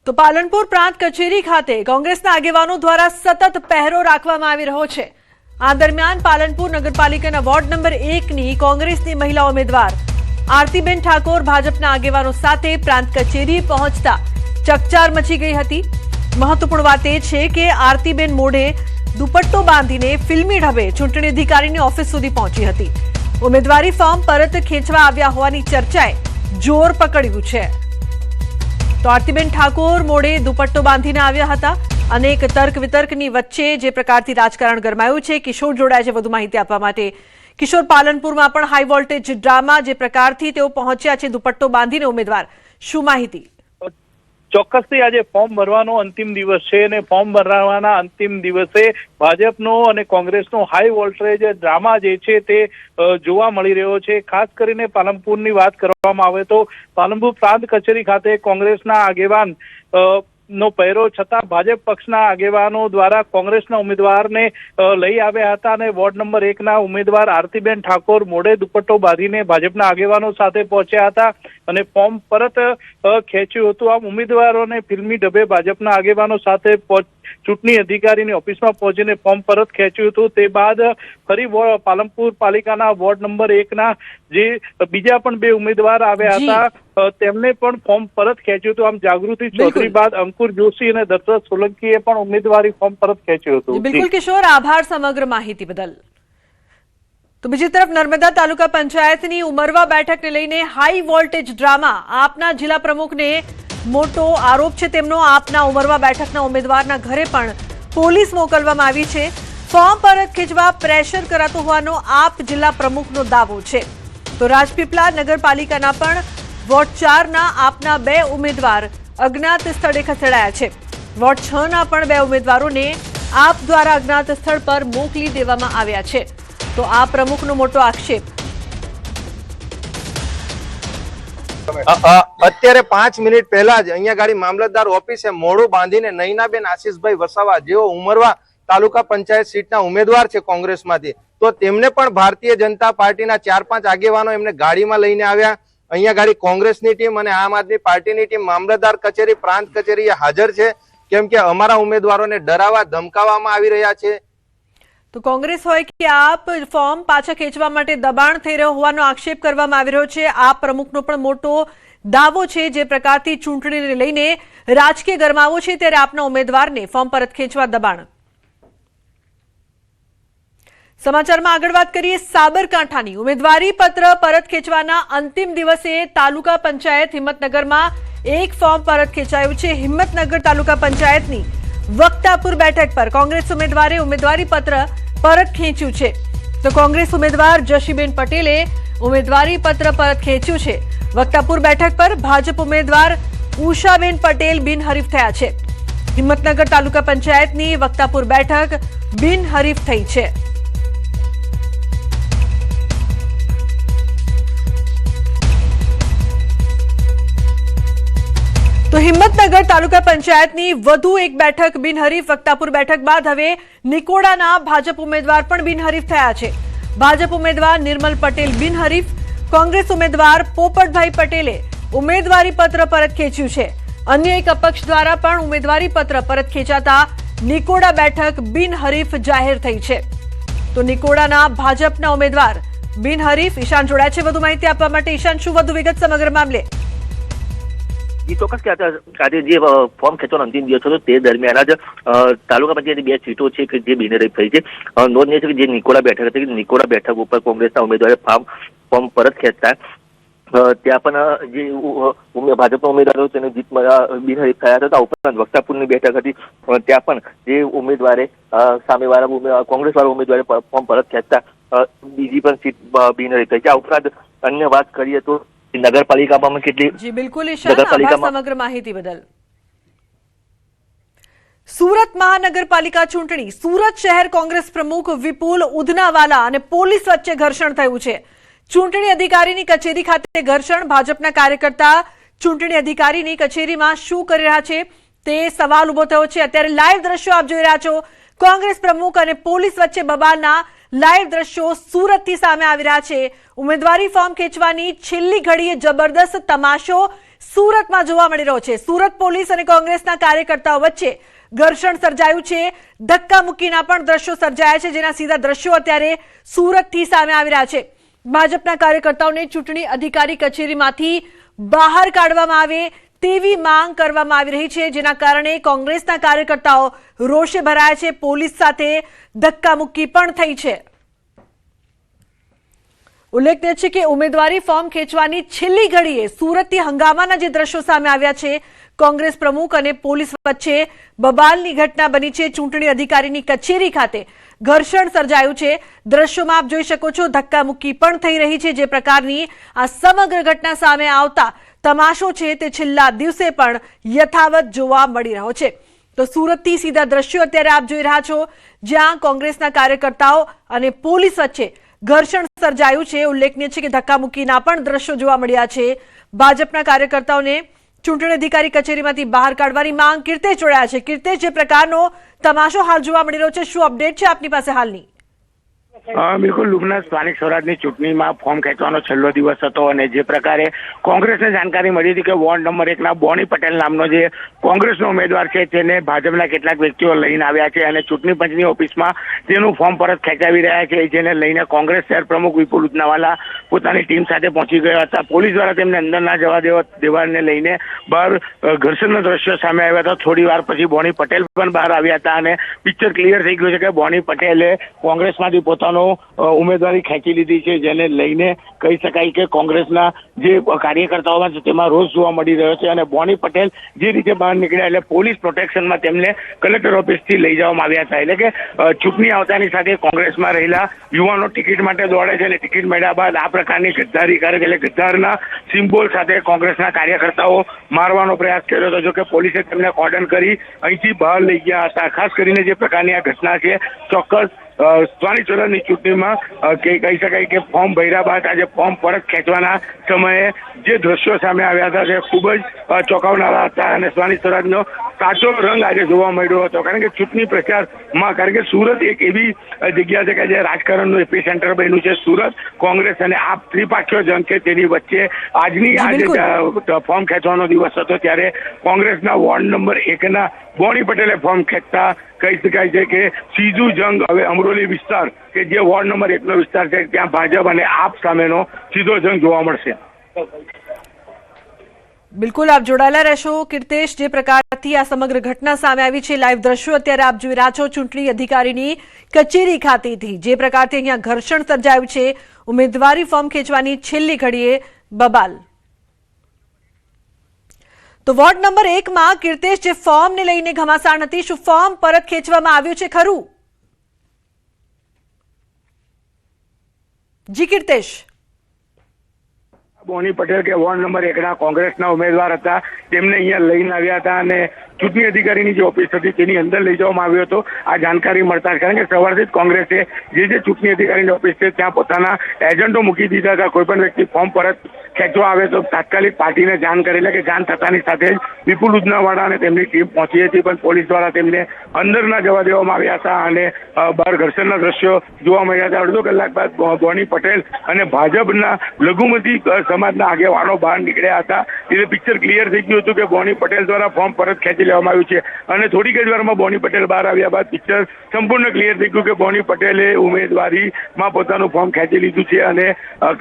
તો પાલનપુર પ્રાંત કચેરી ખાતે કોંગ્રેસના આગેવાનો દ્વારા સતત પહેરો રાખવામાં આવી રહ્યો છે। આ દરમિયાન પાલનપુર નગરપાલિકાના વોર્ડ નંબર 1 ની કોંગ્રેસની મહિલા ઉમેદવાર આરતીબેન ઠાકોર ભાજપના આગેવાનો સાથે પ્રાંત કચેરીએ પહોંચતા ચકચાર મચી ગઈ હતી। મહત્વપૂર્ણ વાત એ છે કે આરતીબેન મોઢે દુપટ્ટો બાંધીને ફિલ્મી ઢબે ચૂંટણી અધિકારીની ઓફિસ સુધી પહોંચી હતી। ઉમેદવારી ફોર્મ પરત ખેંચવા આવ્યા હોવાની ચર્ચાએ જોર પકડ્યું છે। તો આરતીબેન ઠાકોર મોઢે દુપટ્ટો બાંધીને આવ્યા હતા। અનેક તર્ક વિતર્કની વચ્ચે જે પ્રકારથી રાજકારણ ગરમાયું છે, કિશોર જોડાય છે વધુ માહિતી આપવા માટે। કિશોર, પાલનપુરમાં પણ હાઈ વોલ્ટેજ ડ્રામા જે પ્રકારથી તેઓ પહોંચ્યા છે દુપટ્ટો બાંધીને ઉમેદવાર, શું માહિતી? ચોક્કસથી આજે ફોર્મ ભરવાનો અંતિમ દિવસ છે અને ફોર્મ ભરવાના અંતિમ દિવસે ભાજપનો અને કોંગ્રેસનો હાઈ વોલ્ટેજ ડ્રામા જે છે તે જોવા મળી રહ્યો છે। ખાસ કરીને પાલનપુરની વાત કરવામાં આવે તો પાલનપુર પ્રાંત કચેરી ખાતે કોંગ્રેસના આગેવાન નો પહેરો છતાં ભાજપ પક્ષના આગેવાનો દ્વારા કોંગ્રેસના ઉમેદવારને લઈ આવ્યા હતા અને વોર્ડ નંબર 1 ના ઉમેદવાર આરતીબેન ઠાકોર મોઢે દુપટ્ટો બાંધીને ભાજપના આગેવાનો સાથે પહોંચ્યા હતા અને ફોર્મ પરત ખેંચ્યું હતું। આમ ઉમેદવારોને ફિલ્મી ઢબે ભાજપના આગેવાનો સાથે ચૂંટણી અધિકારીની ઓફિસમાં પહોંચીને ફોર્મ પરત ખેંચ્યું હતું। તે બાદ ફરી પાલનપુર પાલિકાના વોર્ડ નંબર 1 ના જે બીજા પણ બે ઉમેદવાર આવ્યા હતા તેમને પણ ફોર્મ પરત ખેંચ્યું હતું। આમ જાગૃતિ ચૌધરી બાદ અંકુર જોશી અને દશરથ સોલંકીએ પણ ઉમેદવારી ફોર્મ પરત ખેંચ્યું હતું। બિલકુલ કિશોર, આભાર સમગ્ર માહિતી બદલ। તો બીજી તરફ નર્મદા તાલુકા પંચાયતની ઉમરવા બેઠકને લઈને હાઈ વોલ્ટેજ ડ્રામા, આપના જિલ્લા પ્રમુખને મોટો આરોપ છે તેમનો। આપના ઉમરવા બેઠકના ઉમેદવારના ઘરે પણ પોલીસ મોકલવામાં આવી છે। ફોર્મ પરત ખેંચવા પ્રેશર કરાતો હોવાનો આપ જિલ્લા પ્રમુખનો દાવો છે। તો રાજપીપળા નગરપાલિકાના પણ વોર્ડ 4 ના આપના 2 ઉમેદવાર અજ્ઞાત સ્થળે ખસેડાયા છે। વોર્ડ 6 ના પણ 2 ઉમેદવારોને આપ દ્વારા અજ્ઞાત સ્થળ પર મોકલી દેવામાં આવ્યા છે। તો આ પ્રમુખનો મોટો આક્ષેપ। અત્યારે 5 મિનિટ પહેલા જ અહીંયા ગાડી મામલતદાર ઓફિસે મોઢું બાંધીને નૈનાબેન આશીષભાઈ વસાવા, જેઓ ઉમરવા તાલુકા પંચાયત સીટના ઉમેદવાર છે કોંગ્રેસમાંથી, તો તેમને પણ ભારતીય જનતા પાર્ટીના 4-5 આગેવાનો એમને ગાડીમાં લઈને આવ્યા। અહીંયા ગાડી કોંગ્રેસની ટીમ અને આમ આદમી પાર્ટીની ટીમ મામલતદાર કચેરી પ્રાંત કચેરીએ હાજર છે, કેમ કે અમારા ઉમેદવારોને ડરાવવા ધમકાવવામાં આવી રહ્યા છે। તો કોંગ્રેસ હોય કે આપ, ફોર્મ પાછા ખેંચવા માટે દબાણ થઈ રહ્યો હોવાનો આક્ષેપ કરવામાં આવી રહ્યો છે। આ પ્રમુખનો પણ મોટો દાવો છે। જે પ્રકારથી ચૂંટણીને લઈને રાજકીય ગરમાવો છે ત્યારે આપના ઉમેદવારને ફોર્મ પરત ખેંચવા દબાણ। સમાચારમાં આગળ વાત કરીએ સાબરકાંઠાની। ઉમેદવારી પત્ર પરત ખેંચવાના અંતિમ દિવસે તાલુકા પંચાયત હિંમતનગરમાં એક ફોર્મ પરત ખેંચાયું છે। હિંમતનગર તાલુકા પંચાયતની વક્તાપુર બેઠક પર કોંગ્રેસ ઉમેદવારે ઉમેદવારી પત્ર પરત ખેંચ્યું છે। તો કોંગ્રેસ ઉમેદવાર જશીબેન પટેલે ઉમેદવારી પત્ર પરત ખેંચ્યું છે। વક્તાપુર બેઠક પર ભાજપ ઉમેદવાર ઉષાબેન પટેલ બિનહરીફ થયા છે। હિંમતનગર તાલુકા પંચાયતની વક્તાપુર બેઠક બિનહરીફ થઈ છે। તો હિંમતનગર તાલુકા પંચાયતની વધુ એક બેઠક બિનહરીફ। વક્તાપુર બેઠક બાદ હવે નિકોડાના ભાજપ ઉમેદવાર પણ બિનહરીફ થયા છે। ભાજપ ઉમેદવાર નિર્મલ પટેલ બિનહરીફ। કોંગ્રેસ ઉમેદવાર પોપટભાઈ પટેલે ઉમેદવારી પત્ર પરત ખેંચ્યું છે। અન્ય એક અપક્ષ દ્વારા પણ ઉમેદવારી પત્ર પરત ખેંચાતા નિકોડા બેઠક બિનહરીફ જાહેર થઈ છે। તો નિકોડાના ભાજપના ઉમેદવાર બિનહરીફ। ઈશાન જોડાય છે વધુ માહિતી આપવા માટે। ઈશાન, શું વધુ વિગત સમગ્ર મામલે? ચોક્કસ કે આજે જે ફોર્મ ખેંચવાનો અંતિમ દિવસ હતો તે દરમિયાન જ તાલુકા પંચાયતની 2 સીટો છે કે જે બિનહરીફ થઈ છે। નોંધનીય છે કે જે નિકોડા બેઠક હતી, નિકોડા બેઠક ઉપર કોંગ્રેસના ઉમેદવારે ફોર્મ પરત ખેંચતા ત્યાં પણ જે ભાજપના ઉમેદવારો તેને જીત બિનહરીફ થયા હતા। ઉપરાંત વક્તાપુરની બેઠક હતી ત્યાં પણ જે ઉમેદવારે સામેવાળા કોંગ્રેસવાળા ઉમેદવારે ફોર્મ પરત ખેંચતા બીજી પણ સીટ બિનહરીફ થઈ છે। આ ઉપરાંત અન્ય વાત કરીએ તો નગરપાલિકામાં કેટલી જી બિલકુલ ઈશાન, સમગ્ર માહિતી બદલ। સુરત મહાનગરપાલિકા ચૂંટણી। સુરત શહેર કોંગ્રેસ પ્રમુખ વિપુલ ઉધનાવાલા અને પોલીસ વચ્ચે ઘર્ષણ થયું છે। ચૂંટણી અધિકારીની કચેરી ખાતે ઘર્ષણ। ભાજપના કાર્યકર્તા ચૂંટણી અધિકારીની કચેરીમાં શું કરી રહ્યા છે તે સવાલ ઉભો થયો છે। અત્યારે લાઈવ દ્રશ્યો આપ જોઈ રહ્યા છો। કોંગ્રેસ પ્રમુખ અને પોલીસ વચ્ચે બબાલના લાઈવ દ્રશ્યો સુરતથી સામે આવી રહ્યા છે। ઉમેદવારી ફોર્મ ખેંચવાની છેલ્લી ઘડીએ જબરદસ્ત તમાશો સુરતમાં જોવા મળી રહ્યો છે. સુરત પોલીસ અને કોંગ્રેસના કાર્યકર્તાઓ વચ્ચે ઘર્ષણ સર્જાયું છે. ધક્કામુક્કીના પણ દ્રશ્યો સર્જાયા છે, જેના સીધા દ્રશ્યો અત્યારે સુરતથી સામે આવી રહ્યા છે. ભાજપના કાર્યકર્તાઓને ચૂંટણી અધિકારી કચેરીમાંથી બહાર કાઢવામાં આવે તેવી માંગ કરવામાં આવી રહી છે, જેના કારણે કોંગ્રેસના કાર્યકર્તાઓ રોષે ભરાયા છે. પોલીસ સાથે ધક્કામુક્કી પણ થઈ છે. ઉલ્લેખનીય છે કે ઉમેદવારી ફોર્મ ખેંચવાની છેલ્લી ઘડીએ સુરતથી હંગામાના જે દ્રશ્યો સામે આવ્યા છે, કોંગ્રેસ પ્રમુખ અને પોલીસ વચ્ચે બબાલની ઘટના બની છે. ચૂંટણી અધિકારીની કચેરી ખાતે ઘર્ષણ સર્જાયું છે. દ્રશ્યોમાં આપ જોઈ શકો છો, ધક્કામુક્કી પણ થઈ રહી છે. જે પ્રકારની આ સમગ્ર ઘટના સામે આવતા તમાશો છે તે છેલ્લા દિવસે પણ યથાવત જોવા મળી રહ્યો છે. તો સુરતથી સીધા દ્રશ્યો અત્યારે આપ જોઈ રહ્યા છો, જ્યાં કોંગ્રેસના કાર્યકર્તાઓ અને પોલીસ વચ્ચે ઘર્ષણ સર્જાયું છે. ઉલ્લેખનીય છે કે ધક્કામુક્કીના પણ દ્રશ્યો જોવા મળ્યા છે. ભાજપના કાર્યકર્તાઓને ચૂંટણી અધિકારી કચેરીમાંથી બહાર કાઢવાની માંગ. કીર્તેશ જોડાયા છે. કીર્તેશ, જે પ્રકારનો તમાશો હાલ જોવા મળી રહ્યો છે, શું અપડેટ છે આપની પાસે હાલની? બિલકુલ, લુબના સ્થાનિક સ્વરાજની ચૂંટણીમાં ફોર્મ ખેંચવાનો છેલ્લો દિવસ હતો અને જે પ્રકારે કોંગ્રેસને જાણકારી મળી હતી કે વોર્ડ નંબર 1 બોની પટેલ નામનો જે કોંગ્રેસનો ઉમેદવાર છે તેને ભાજપના કેટલાક વ્યક્તિઓ લઈને આવ્યા છે અને ચૂંટણી પંચની ઓફિસમાં તેનું ફોર્મ પરત ખેંચાવી રહ્યા છે, જેને લઈને કોંગ્રેસ શહેર પ્રમુખ વિપુલ ઉદનાવાલા પોતાની ટીમ સાથે પહોંચી ગયા હતા. પોલીસ દ્વારા તેમને અંદર ના જવા દેવાને લઈને બહાર ઘર્ષણના દ્રશ્યો સામે આવ્યા હતા. થોડી વાર પછી બોની પટેલ પણ બહાર આવ્યા હતા અને પિક્ચર ક્લિયર થઈ ગયું છે કે બોની પટેલે કોંગ્રેસમાંથી પોતાનો ઉમેદવારી ખેંચી લીધી છે, જેને લઈને કહી શકાય કે કોંગ્રેસના જે કાર્યકર્તાઓમાં છે તેમાં રોષ જોવા મળી રહ્યો છે. અને બોની પટેલ જે રીતે બહાર નીકળ્યા એટલે પોલીસ પ્રોટેક્શનમાં તેમને કલેક્ટર ઓફિસથી લઈ જવામાં આવ્યા હતા. એટલે કે ચૂંટણી આવતાની સાથે કોંગ્રેસમાં રહેલા યુવાનો ટિકિટ માટે દોડે છે અને ટિકિટ મળ્યા બાદ આ પ્રકારની ગદ્દારી કરે છે. એટલે ગદ્દારના સિમ્બોલ સાથે કોંગ્રેસના કાર્યકર્તાઓ મારવાનો પ્રયાસ કર્યો હતો, જો કે પોલીસે તેમને કોર્ડન કરી અહીંથી બહાર લઈ ગયા હતા. ખાસ કરીને જે પ્રકારની આ ઘટના છે, ચોક્કસ સ્થાનિક સ્વરાજની ચૂંટણીમાં કહી શકાય કે ફોર્મ ભર્યા બાદ આજે ફોર્મ પરત ખેંચવાના સમયે જે દ્રશ્યો સામે આવ્યા હતા તે ખૂબ જ ચોંકાવનારા હતા અને સ્થાનિક સ્વરાજનો સાચો રંગ આજે જોવા મળ્યો હતો. કારણ કે ચૂંટણી પ્રચારમાં, કારણ કે સુરત એક એવી જગ્યા છે કે જે રાજકારણનું એપી સેન્ટર બન્યું છે. સુરત કોંગ્રેસ અને આપ ત્રિપાક્ષીય જંગ છે, તેની વચ્ચે આજની આજે ફોર્મ ખેંચવાનો દિવસ હતો, ત્યારે કોંગ્રેસના વોર્ડ નંબર 1 બોની પટેલે ફોર્મ ખેંચતા કહી શકાય છે કે સીધું જંગ હવે અમરોલી વિસ્તાર કે જે વોર્ડ નંબર 1 વિસ્તાર છે ત્યાં ભાજપ અને આપ સામેનો સીધો જંગ જોવા મળશે. બિલકુલ, આપ જોડાયેલા રહેશો. કીર્તેશ, જે પ્રકારથી આ સમગ્ર ઘટના સામે આવી છે, લાઈવ દ્રશ્યો અત્યારે આપ જોઈ રહ્યા છો ચૂંટણી અધિકારીની કચેરી ખાતેથી. જે પ્રકારથી અહીંયા ઘર્ષણ સર્જાયું છે, ઉમેદવારી ફોર્મ ખેંચવાની છેલ્લી ઘડીએ બબાલ. તો વોર્ડ નંબર 1 કીર્તેશ, જે ફોર્મને લઈને ઘમાસાણ હતી, શું ફોર્મ પરત ખેંચવામાં આવ્યું છે ખરું? જી કીર્તેશ. બોની પટેલ કે વોર્ડ નંબર 1 કોંગ્રેસના ઉમેદવાર હતા, તેમને અહીંયા લઈને આવ્યા હતા અને ચૂંટણી અધિકારીની જે ઓફિસ હતી તેની અંદર લઈ જવામાં આવ્યો હતો. આ જાણકારી મળતા, કારણ કે સવારથી જ કોંગ્રેસે જે ચૂંટણી અધિકારીની ઓફિસ છે ત્યાં પોતાના એજન્ટો મૂકી દીધા હતા. કોઈ પણ વ્યક્તિ ફોર્મ પરત ખેંચવા આવે તો તાત્કાલિક પાર્ટીને જાણ કરી લે, કે જાણ થતાની સાથે જ વિપુલ ઉદનાવાળા અને તેમની ટીમ પહોંચી હતી, પણ પોલીસ દ્વારા તેમને અંદર ના જવા દેવામાં આવ્યા હતા અને બહાર ઘર્ષણના દ્રશ્યો જોવા મળ્યા હતા. અડધો કલાક બાદ બોની પટેલ અને ભાજપના લઘુમતી સમાજના આગેવાનો બહાર નીકળ્યા હતા. એટલે પિક્ચર ક્લિયર થઈ ગયું હતું કે બોની પટેલ દ્વારા ફોર્મ પરત ખેંચી લેવામાં આવ્યું છે અને થોડીક જ વારમાં બોની પટેલ બહાર આવ્યા બાદ પિક્ચર સંપૂર્ણ ક્લિયર થઈ ગયું કે બોની પટેલે ઉમેદવારીમાં પોતાનું ફોર્મ ખેંચી લીધું છે અને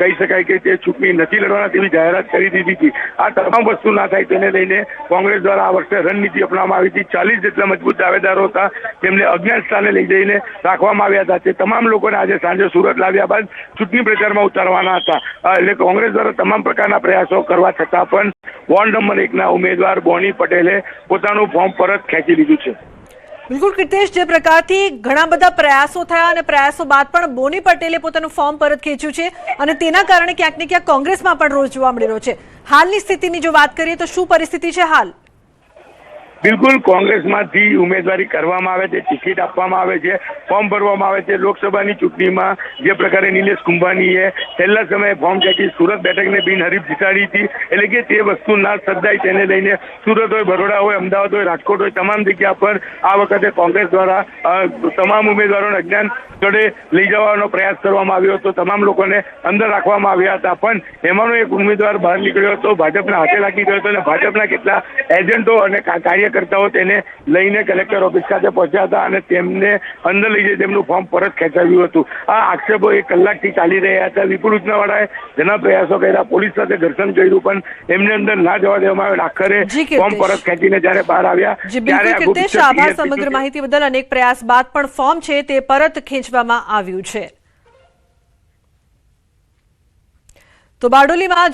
કહી શકાય કે તે ચૂંટણી નથી લડવાના તેવી જાહેરાત કરી દીધી હતી. આ તમામ વસ્તુ ના થાય તેને લઈને કોંગ્રેસ દ્વારા આ વર્ષે રણનીતિ અપનાવવામાં આવી હતી. 40 જેટલા મજબૂત દાવેદારો હતા, તેમને અજ્ઞાત સ્થાને લઈ જઈને રાખવામાં આવ્યા હતા. તે તમામ લોકોને આજે સાંજે સુરત લાવ્યા બાદ ચૂંટણી પ્રચારમાં ઉતારવાના હતા. એટલે કોંગ્રેસ દ્વારા તમામ પ્રકારના પ્રયાસો કરવા છતાં પણ વોર્ડ નંબર 1 ઉમેદવાર બોની પટેલે પોતાનું ફોર્મ પરત ખેંચી લીધું છે. બિલકુલ કીર્તેશ, જે પ્રકારથી ઘણા બધા પ્રયાસો થયા અને પ્રયાસો બાદ પણ બોની પટેલે પોતાનું ફોર્મ પરત ખેંચ્યું છે અને તેના કારણે ક્યાંક ને ક્યાંક કોંગ્રેસમાં પણ રોષ જોવા મળી રહ્યો છે. હાલની સ્થિતિની જો વાત કરીએ તો શું પરિસ્થિતિ છે હાલ? બિલકુલ કોંગ્રેસમાંથી ઉમેદવારી કરવામાં આવે છે, ટિકિટ આપવામાં આવે છે, ફોર્મ ભરવામાં આવે છે. લોકસભાની ચૂંટણીમાં જે પ્રકારે નિલેશ કુંભાનીએ છેલ્લા સમયે ફોર્મ ખેંચી સુરત બેઠકને બિનહરીફ જીતાડી હતી, એટલે કે તે વસ્તુ ના સર્જાય તેને લઈને સુરત હોય, બરોડા હોય, અમદાવાદ હોય, રાજકોટ હોય, તમામ જગ્યા પર આ વખતે કોંગ્રેસ દ્વારા તમામ ઉમેદવારોને અજ્ઞાન સ્થળે લઈ જવાનો પ્રયાસ કરવામાં આવ્યો હતો. તમામ લોકોને અંદર રાખવામાં આવ્યા હતા, પણ એમાંનો એક ઉમેદવાર બહાર નીકળ્યો હતો, ભાજપના હાથે લાગી ગયો હતો અને ભાજપના કેટલા એજન્ટો અને કાર્યકર્તાઓ તેને લઈને કલેક્ટર ઓફિસ ખાતે પહોંચ્યા હતા અને તેમને અંદર લઈ જઈ તેમનું ફોર્મ પરત ખેંચાવ્યું હતું. આ આક્ષેપો 1 કલાકથી ચાલી રહ્યા હતા. વિપુલ ઉચનાવાળાએ ઘણા પ્રયાસો કર્યા, પોલીસ સાથે ઘર્ષણ કર્યું, પણ એમને અંદર ના જવા દેવામાં આવ્યો. આખરે ફોર્મ પરત ખેંચીને જ્યારે બહાર આવ્યા ત્યારે કીર્તેશ, આભાર સમગ્ર માહિતી બદલ. અનેક પ્રયાસ બાદ પણ ફોર્મ છે તે પરત ખેંચવામાં આવ્યું છે. તો બારડોલીમાં